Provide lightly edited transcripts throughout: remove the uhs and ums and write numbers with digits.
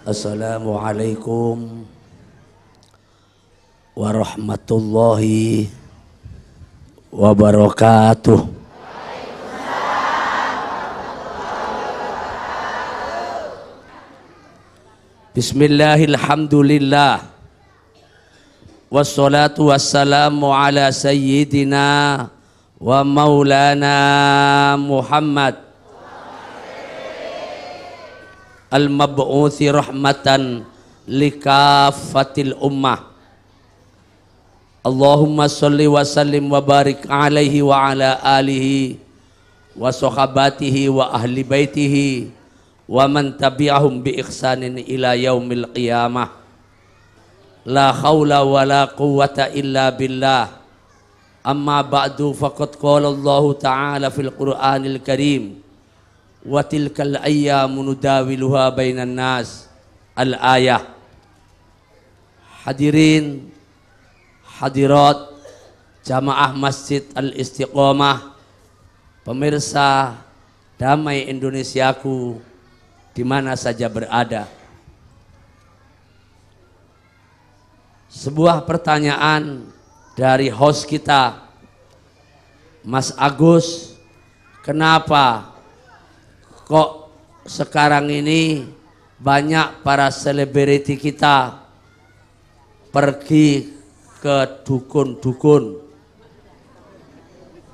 Assalamualaikum warahmatullahi wabarakatuh. Bismillahirrahmanirrahim. Wassalatu wassalamu ala sayyidina wa maulana Muhammad al-mab'uthi rahmatan likaffatil ummah. Allahumma salli wa sallim wa barik alaihi wa ala alihi wa sahabatihi wa ahli baitihi wa man tabi'ahum bi ihsanin ila yaumil qiyamah. La khawla wa la quwwata illa billah. Amma ba'du, faqad qala Allah ta'ala fil Qur'anil Karim, wa tilkal ayyamu nudawiluha bainan nas. Al-ayah. Hadirin hadirat jamaah Masjid Al-Istiqomah, pemirsa Damai Indonesiaku di mana saja berada. Sebuah pertanyaan dari host kita, Mas Agus, kenapa kok sekarang ini banyak para selebriti kita pergi ke dukun-dukun?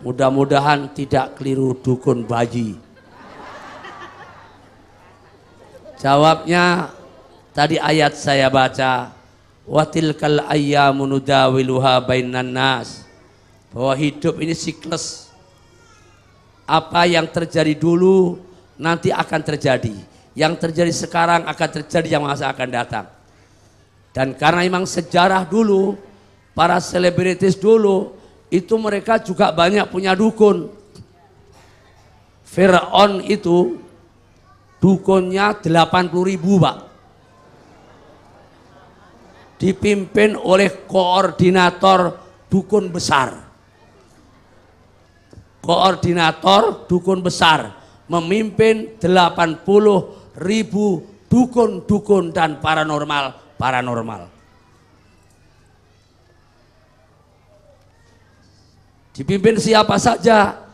Mudah-mudahan tidak keliru dukun bayi. Jawabnya tadi ayat saya baca, wa tilkal ayyamu nudawiluha bainan nas, bahwa hidup ini siklus. Apa yang terjadi dulu nanti akan terjadi, yang terjadi sekarang akan terjadi yang masa akan datang. Dan karena memang sejarah dulu, para selebritis dulu itu mereka juga banyak punya dukun. Fir'aun itu dukunnya 80.000 Pak, dipimpin oleh koordinator dukun besar. Koordinator dukun besar memimpin 80.000 dukun-dukun dan paranormal. Dipimpin siapa saja?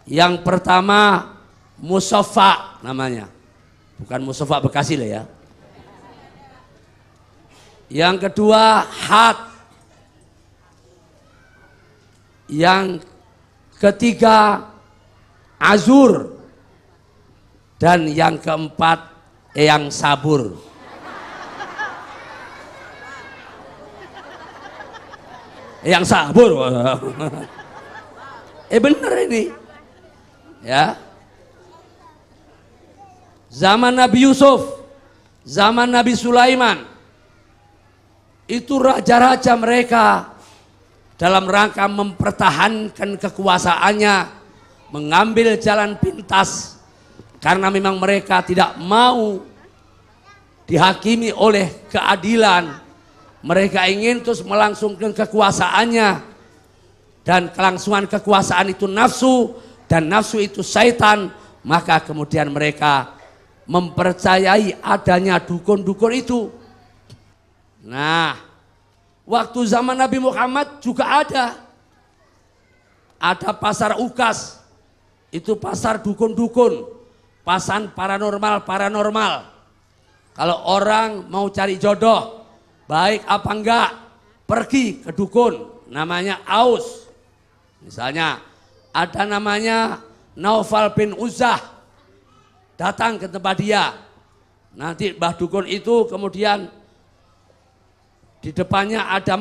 Yang pertama Mustafa namanya, bukan Mustafa Bekasi lah ya. Yang kedua Hat. Yang ketiga Azur. Dan yang keempat Eyang Sabur. Eyang Sabur. Bener ini. Ya. Zaman Nabi Yusuf, zaman Nabi Sulaiman, itu raja-raja mereka dalam rangka mempertahankan kekuasaannya mengambil jalan pintas. Karena memang mereka tidak mau dihakimi oleh keadilan. Mereka ingin terus melangsungkan kekuasaannya. Dan kelangsungan kekuasaan itu nafsu. Dan nafsu itu syaitan. Maka kemudian mereka mempercayai adanya dukun-dukun itu. Nah, waktu zaman Nabi Muhammad juga ada. Ada pasar Ukas. Itu pasar dukun-dukun. Pasar paranormal. Kalau orang mau cari jodoh, baik apa enggak, pergi ke dukun, namanya Aus. Misalnya ada namanya Naufal bin Uzzah, datang ke tempat dia. Nanti mbah dukun itu kemudian di depannya ada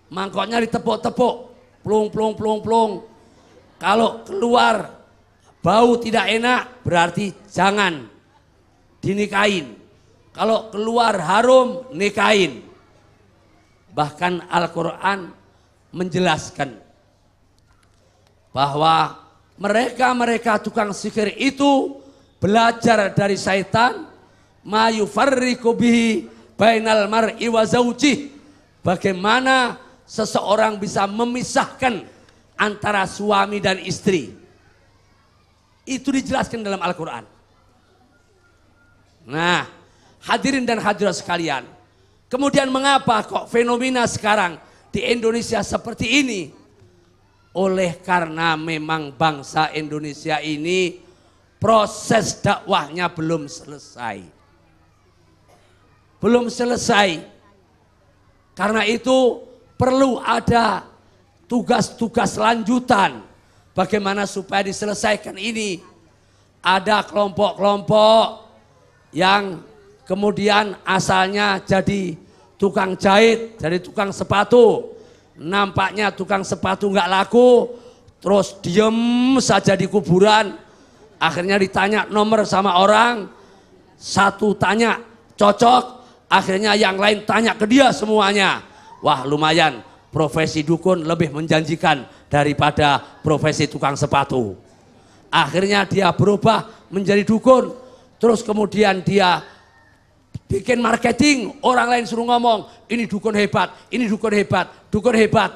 mangkoknya ditepuk-tepuk, plung. Kalau keluar bau tidak enak, berarti jangan dinikahin. Kalau keluar harum, nikahin. Bahkan Al-Quran menjelaskan bahwa mereka tukang sihir itu belajar dari syaitan, ma yufarriqu bihi bainal mar'i wa zaujih, bagaimana seseorang bisa memisahkan antara suami dan istri. Itu dijelaskan dalam Al-Quran. Nah, Hadirin dan hadirat sekalian, kemudian mengapa kok fenomena sekarang di Indonesia seperti ini? Oleh karena memang bangsa Indonesia ini proses dakwahnya belum selesai. Belum selesai. Karena itu perlu ada tugas-tugas lanjutan. Bagaimana supaya diselesaikan ini. Ada kelompok-kelompok yang kemudian asalnya jadi tukang jahit, jadi tukang sepatu. Nampaknya tukang sepatu nggak laku, terus diem saja di kuburan. Akhirnya ditanya nomor sama orang, satu tanya cocok, akhirnya yang lain tanya ke dia semuanya. Wah lumayan, profesi dukun lebih menjanjikan daripada profesi tukang sepatu. Akhirnya dia berubah menjadi dukun, terus kemudian dia bikin marketing, orang lain suruh ngomong, ini dukun hebat, ini dukun hebat, dukun hebat.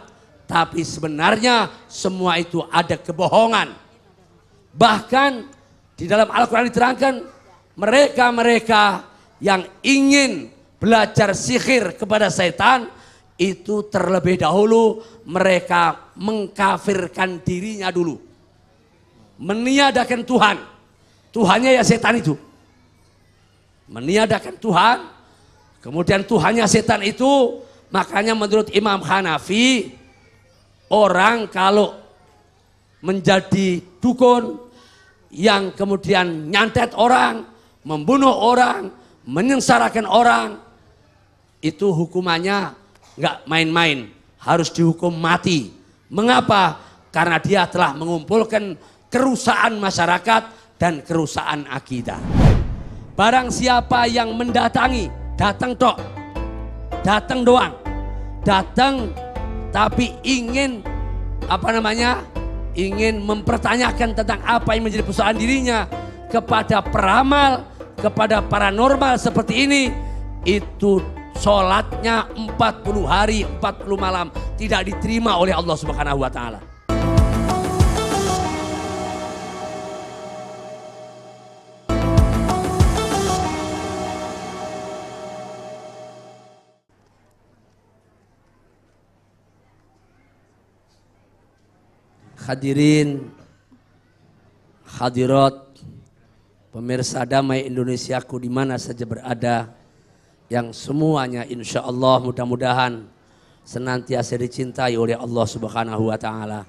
Tapi sebenarnya semua itu ada kebohongan. Bahkan di dalam Al-Quran diterangkan, mereka-mereka yang ingin belajar sihir kepada setan, itu terlebih dahulu mereka mengkafirkan dirinya dulu. Meniadakan Tuhan. Tuhannya ya setan itu. Meniadakan Tuhan, kemudian Tuhannya setan itu, makanya menurut Imam Hanafi, orang kalau menjadi dukun yang kemudian nyantet orang, membunuh orang, menyengsarakan orang, itu hukumannya nggak main-main, harus dihukum mati. Mengapa? Karena dia telah mengumpulkan kerusakan masyarakat dan kerusakan akidah. Barang siapa yang mendatangi, datang tok, datang doang, datang tapi ingin ingin mempertanyakan tentang apa yang menjadi persoalan dirinya kepada peramal, kepada paranormal seperti ini, itu sholatnya 40 hari 40 malam tidak diterima oleh Allah Subhanahu wa Ta'ala. Hadirin, hadirat, pemirsa Damai Indonesiaku di mana saja berada, yang semuanya insya Allah mudah-mudahan senantiasa dicintai oleh Allah Subhanahu wa Ta'ala.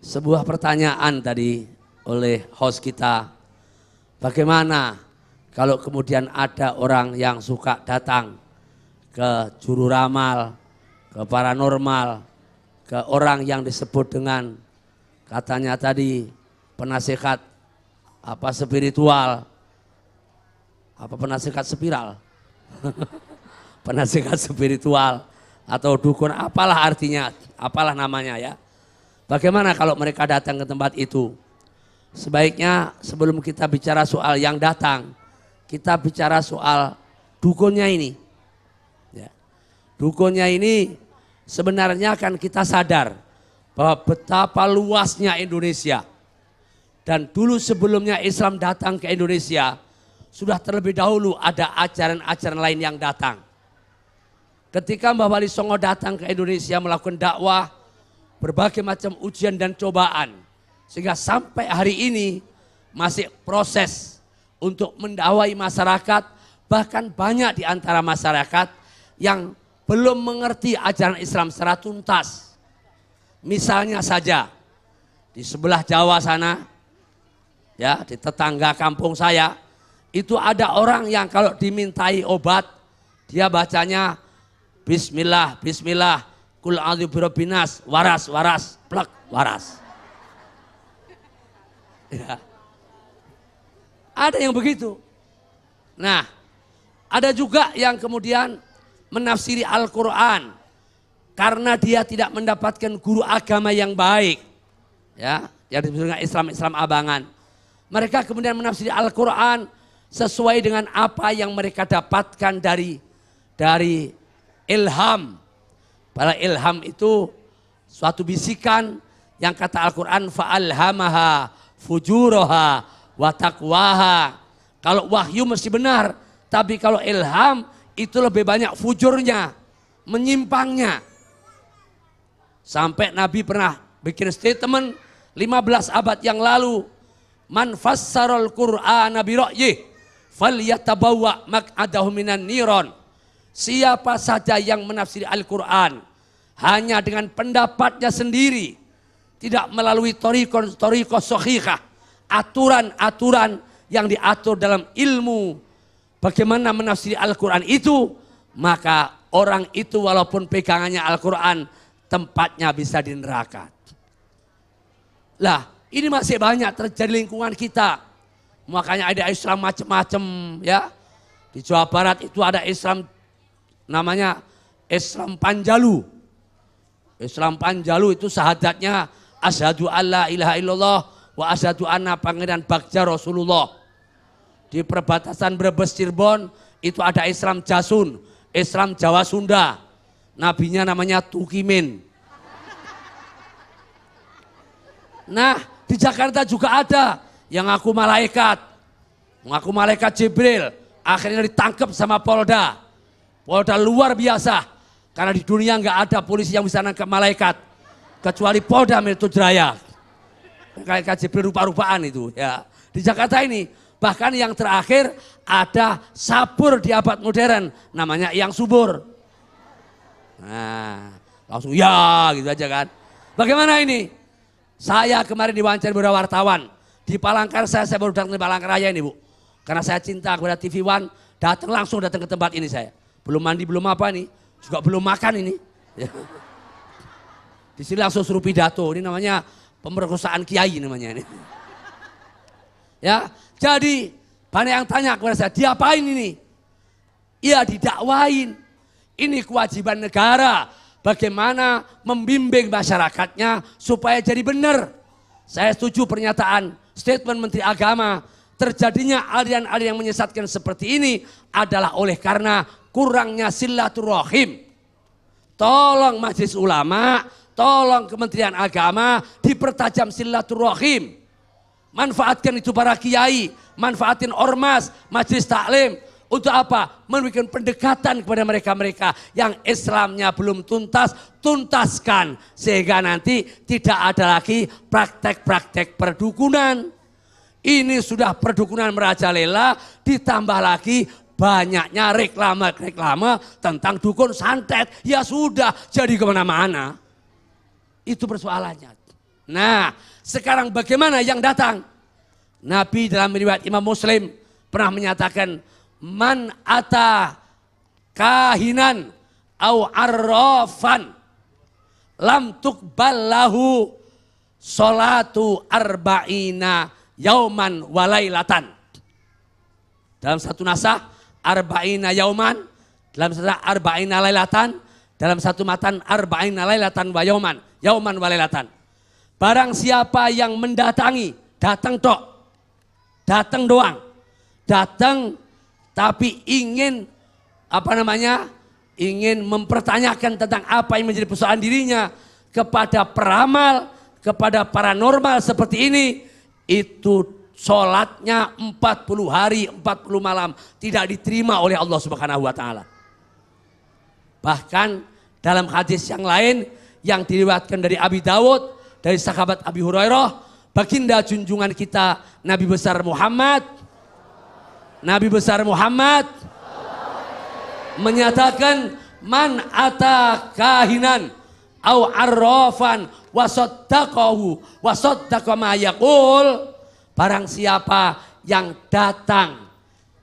Sebuah pertanyaan tadi oleh host kita, bagaimana kalau kemudian ada orang yang suka datang ke juru ramal, ke paranormal, ke orang yang disebut dengan katanya tadi penasihat spiritual, penasihat spiral, penasihat spiritual atau dukun, apalah artinya, apalah namanya ya. Bagaimana kalau mereka datang ke tempat itu? Sebaiknya sebelum kita bicara soal yang datang, kita bicara soal dukunnya ini. Ya. Dukunnya ini sebenarnya kan kita sadar bahwa betapa luasnya Indonesia. Dan dulu sebelumnya Islam datang ke Indonesia, sudah terlebih dahulu ada ajaran-ajaran lain yang datang. Ketika Mbah Wali Songo datang ke Indonesia melakukan dakwah, berbagai macam ujian dan cobaan. Sehingga sampai hari ini masih proses untuk mendakwai masyarakat. Bahkan banyak di antara masyarakat yang belum mengerti ajaran Islam secara tuntas. Misalnya saja di sebelah Jawa sana, ya di tetangga kampung saya, itu ada orang yang kalau dimintai obat, dia bacanya Bismillah, Bismillah, Kul a'udzu birabbinas, waras, waras, plek, waras. Ya. Ada yang begitu. Nah, ada juga yang kemudian menafsiri Al-Quran karena dia tidak mendapatkan guru agama yang baik, ya, yang disebut dengan Islam abangan. Mereka kemudian menafsiri Al-Quran sesuai dengan apa yang mereka dapatkan dari ilham. Padahal ilham itu suatu bisikan yang kata Al-Quran fa'alhamaha fujuraha wa taqwaha. Kalau wahyu mesti benar, tapi kalau ilham itu lebih banyak fujurnya, menyimpangnya. Sampai Nabi pernah bikin statement 15 abad yang lalu, man fassarul Qur'ana bi ra'yih falyatabawwa maq'adahu minan niron. Siapa saja yang menafsiri Al-Qur'an hanya dengan pendapatnya sendiri, tidak melalui thariqah sahihah, aturan-aturan yang diatur dalam ilmu bagaimana menafsiri Al-Quran itu, maka orang itu walaupun pegangannya Al-Quran, tempatnya bisa di neraka. Lah, ini masih banyak terjadi lingkungan kita. Makanya ada Islam macam-macam ya. Di Jawa Barat itu ada Islam namanya Islam Panjalu. Islam Panjalu itu syahadatnya asyhadu alla ilaha illallah wa asyhadu anna pangeran bagja Rasulullah. Di perbatasan Brebes Cirebon itu ada Islam Jasun, Islam Jawa Sunda. Nabinya namanya Tukimin. Nah, di Jakarta juga ada yang ngaku malaikat Jibril, akhirnya ditangkap sama Polda. Polda luar biasa, karena di dunia nggak ada polisi yang bisa nangkap malaikat kecuali Polda Metro Jaya. Malaikat Jibril rupa-rupaan itu ya. Di Jakarta ini bahkan yang terakhir ada sabur di abad modern namanya Yang Subur. Nah, langsung ya gitu aja kan. Bagaimana ini? Saya kemarin diwawancara beberapa wartawan di Palangkaraya, saya baru datang di Palangkaraya ini Bu. Karena saya cinta kepada TV One, langsung datang ke tempat ini saya. Belum mandi, belum apa nih, juga belum makan ini. Ya. Di sini langsung suruh pidato, ini namanya pemerkosaan kiai namanya ini. Ya, jadi banyak yang tanya kepada saya, diapain ini? Ya didakwain. Ini kewajiban negara, bagaimana membimbing masyarakatnya supaya jadi benar. Saya setuju pernyataan statement Menteri Agama, terjadinya aliran-aliran yang menyesatkan seperti ini adalah oleh karena kurangnya silaturahim. Tolong Majelis Ulama, tolong Kementerian Agama dipertajam silaturahim. Manfaatkan itu para kiai, manfaatin ormas, majelis taklim. Untuk apa? Memberikan pendekatan kepada mereka-mereka yang Islamnya belum tuntas, tuntaskan. Sehingga nanti tidak ada lagi praktek-praktek perdukunan. Ini sudah perdukunan merajalela, ditambah lagi banyaknya reklame-reklame tentang dukun santet. Ya sudah, jadi kemana-mana. Itu persoalannya. Nah, sekarang bagaimana yang datang? Nabi dalam riwayat Imam Muslim pernah menyatakan, man ata kahinan au arrafan lam tuqbal lahu salatu arba'ina yauman walailatan. Dalam satu nasah arba'ina yauman, dalam satu arba'ina lailatan, dalam satu matan arba'ina lailatan wa yauman walailatan. Barang siapa yang mendatangi, datang tok, datang doang, datang tapi ingin ingin mempertanyakan tentang apa yang menjadi persoalan dirinya kepada peramal, kepada paranormal seperti ini, itu sholatnya 40 hari 40 malam tidak diterima oleh Allah Subhanahu wa taala. Bahkan dalam hadis yang lain yang diriwayatkan dari Abi Dawud, dari sahabat Abi Hurairah, baginda junjungan kita Nabi besar Muhammad menyatakan, man ata kahinan au arrafan wasaddaqahu wasaddaqa ma yaqul, barang siapa yang datang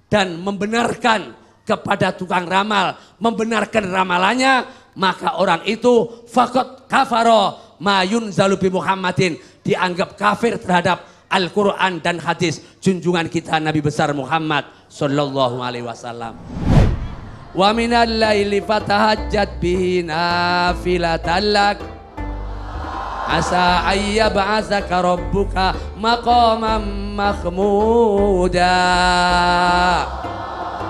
dan membenarkan kepada tukang ramal, membenarkan ramalannya, maka orang itu faqad kafara ma yunzalu bi Muhammadin, dianggap kafir terhadap Al-Quran dan hadis junjungan kita Nabi besar Muhammad sallallahu alaihi wasallam. Wa minal laili fatahajjat bihi nafilatan lak asa ayyab'atsaka rabbuka maqaman mahmuda.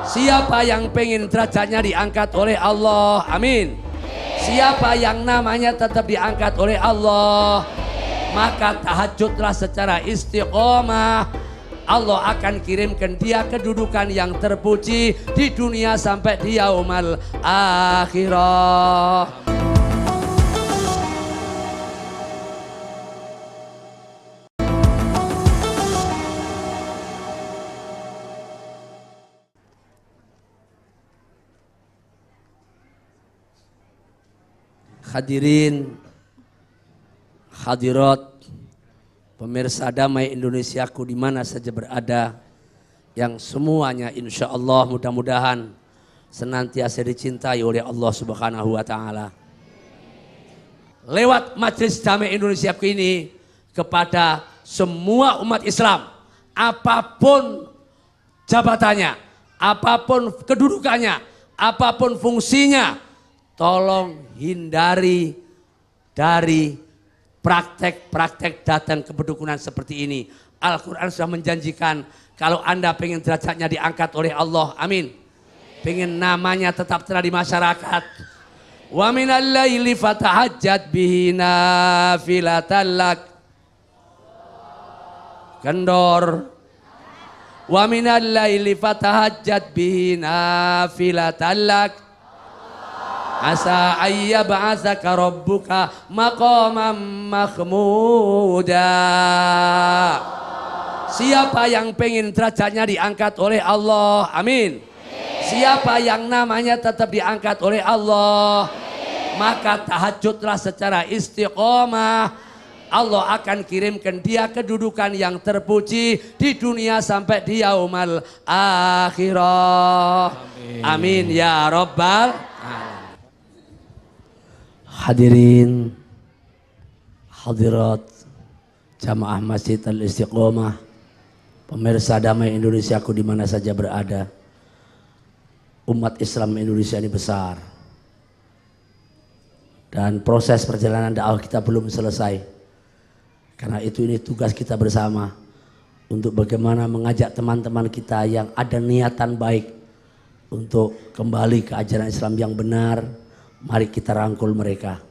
Siapa yang pengen derajatnya diangkat oleh Allah, amin. Siapa yang namanya tetap diangkat oleh Allah, maka tahajudlah secara istiqomah. Allah akan kirimkan dia kedudukan yang terpuji di dunia sampai di yaumal akhirah. Hadirin, hadirat, pemirsa Damai Indonesiaku di mana saja berada, yang semuanya insya Allah mudah-mudahan senantiasa dicintai oleh Allah Subhanahu wa Ta'ala. Lewat Majelis Damai Indonesiaku ini, kepada semua umat Islam, apapun jabatannya, apapun kedudukannya, apapun fungsinya, tolong hindari dari praktek-praktek datang kepedukunan seperti ini. Al-Quran sudah menjanjikan kalau Anda pengen derajatnya diangkat oleh Allah, amin. Pengen namanya tetap terang di masyarakat. Wa minal laili fatahajjat bihi nafilatan lak. Kendor. Wa minal laili fatahajjat bihi nafilatan lak. Asa ayyab'atsaka rabbuka maqaman mahmuda. Siapa yang pengen derajatnya diangkat oleh Allah, amin. Siapa yang namanya tetap diangkat oleh Allah, maka tahajudlah secara istiqomah. Allah akan kirimkan dia kedudukan yang terpuji di dunia sampai di yaumal akhirah. Amin ya rabbal alamin. Hadirin, hadirat, jamaah Masjid Al-Istiqomah, pemirsa Damai Indonesiaku di mana saja berada. Umat Islam Indonesia ini besar. Dan proses perjalanan dakwah kita belum selesai. Karena itu ini tugas kita bersama untuk bagaimana mengajak teman-teman kita yang ada niatan baik untuk kembali ke ajaran Islam yang benar. Mari kita rangkul mereka.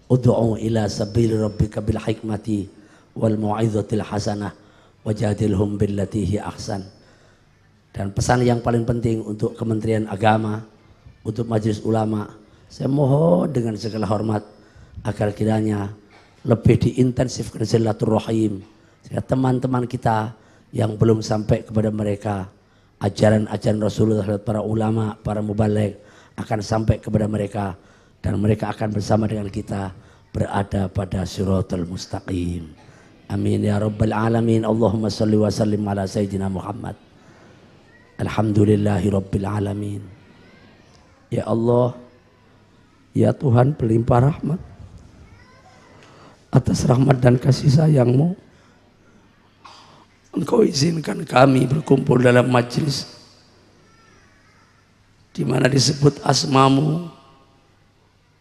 Ud'u ila sabili rabbika bil hikmati wal mau'izatil hasanah wajadilhum billati hi ahsan. Dan pesan yang paling penting untuk Kementerian Agama, untuk Majelis Ulama, saya mohon dengan segala hormat agar kiranya lebih diintensifkan silaturahim sehingga teman-teman kita yang belum sampai kepada mereka ajaran-ajaran Rasulullah dan para ulama, para mubaligh akan sampai kepada mereka. Dan mereka akan bersama dengan kita berada pada siratal mustaqim. Amin ya rabbal alamin. Allahumma salli wa sallim ala sayyidina Muhammad. Alhamdulillahi rabbil alamin. Ya Allah, ya Tuhan pelimpah rahmat, atas rahmat dan kasih sayang-Mu, Engkau izinkan kami berkumpul dalam majlis di mana disebut asma-Mu,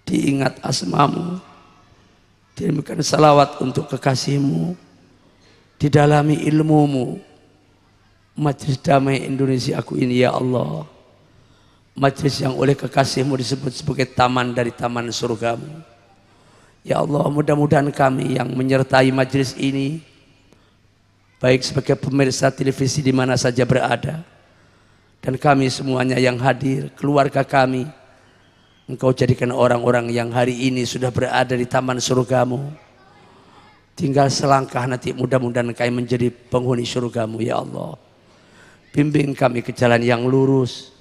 diingat asma-Mu, dikirimkan salawat untuk kekasih-Mu, didalami ilmu-Mu. Majelis Damai Indonesiaku ini ya Allah, majelis yang oleh kekasih-Mu disebut sebagai taman dari taman surga-Mu. Ya Allah, mudah-mudahan kami yang menyertai majelis ini, baik sebagai pemirsa televisi di mana saja berada, dan kami semuanya yang hadir, keluarga kami, Engkau jadikan orang-orang yang hari ini sudah berada di taman surga-Mu. Tinggal selangkah nanti mudah-mudahan kami menjadi penghuni surga-Mu ya Allah. Bimbing kami ke jalan yang lurus,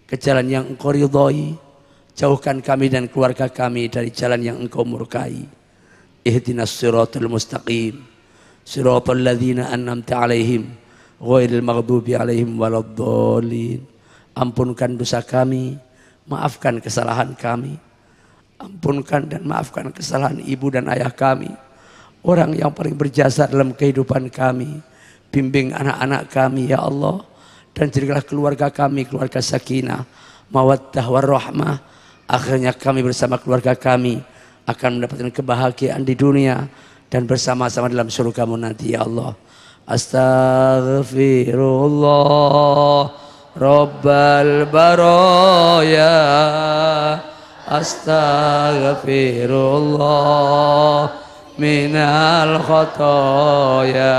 ke jalan yang Engkau ridhoi. Jauhkan kami dan keluarga kami dari jalan yang Engkau murkai. Ihdinas siratal mustaqim, siratal ladzina an'amta alaihim, ghairil maghdubi alaihim waladdallin. Ampunkan dosa kami, maafkan kesalahan kami, ampunkan dan maafkan kesalahan ibu dan ayah kami, orang yang paling berjasa dalam kehidupan kami. Bimbing anak-anak kami ya Allah, dan jadikanlah keluarga kami keluarga sakinah, mawaddah warahmah. Akhirnya kami bersama keluarga kami akan mendapatkan kebahagiaan di dunia dan bersama-sama dalam surga-Mu nanti ya Allah. Astaghfirullah Rabbal baraya, astaghfirullah minal khotoya.